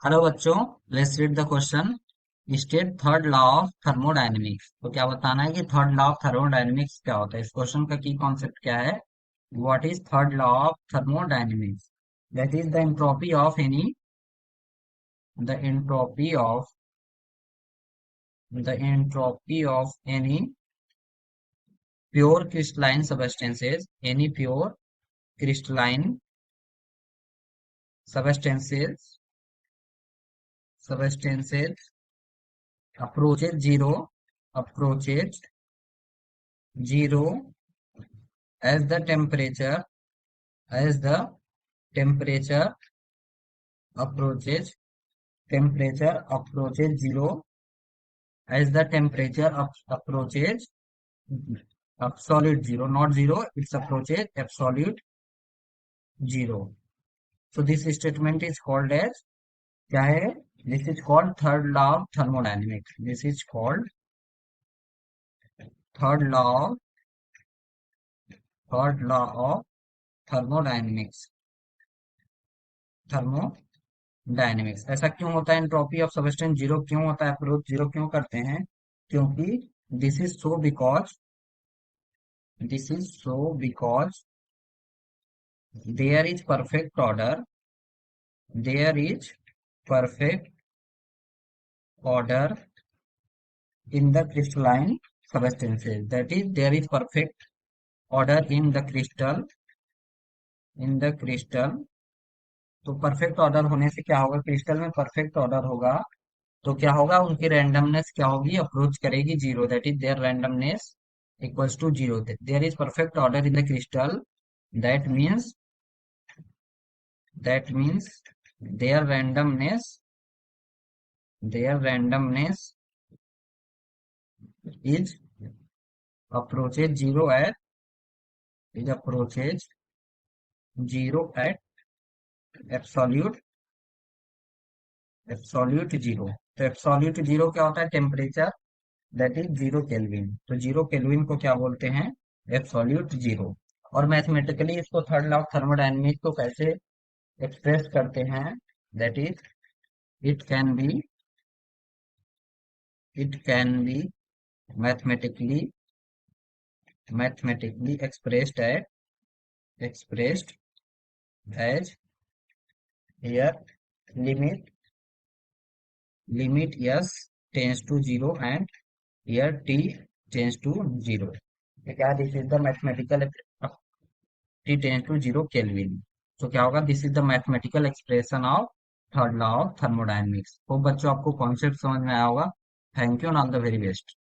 Hello बच्चों, let's read the question. State third law of thermodynamics. तो क्या बताना है कि थर्ड लॉ ऑफ थर्मोडायनेमिक्स क्या होता है। इस क्वेश्चन का की कॉन्सेप्ट क्या है? What is third law of thermodynamics? That is the entropy of any pure crystalline substances, any pure crystalline substances substances approaches zero as the temperature approaches zero, as the temperature approaches absolute zero, not zero, it's approaches absolute zero. So this statement is called as, क्या है? This is called third law of thermodynamics. This is called third law third law of thermodynamics. Thermodynamics. ऐसा क्यों होता है? Entropy of substance zero क्यों होता है? Approach zero क्यों करते हैं? क्योंकि this is so because this is so because there is perfect order there is perfect order in the crystalline substances. That is there is perfect order in the crystal. तो perfect order होने से क्या होगा? Crystal में perfect order होगा तो क्या होगा? उनकी रैंडमनेस क्या होगी? अप्रोच करेगी zero. That is their randomness equals to zero. There is perfect order in the crystal. That means that means their randomness their randomness is approaches zero at is approaches zero at absolute absolute zero. तो absolute zero क्या होता है? Temperature, that is zero kelvin. तो zero kelvin को क्या बोलते हैं? Absolute zero. और मैथमेटिकली इसको थर्ड लॉ ऑफ थर्मोडायनेमिक्स को कैसे एक्सप्रेस करते हैं? That is it can be it can be mathematically expressed as here limit s tends to zero and here t tends to zero। क्या? This is the mathematical t tends to zero kelvin. तो क्या होगा? This is the mathematical expression of third law of thermodynamics. तो बच्चों, आपको concept समझ में आया होगा। Thank you and all the very best.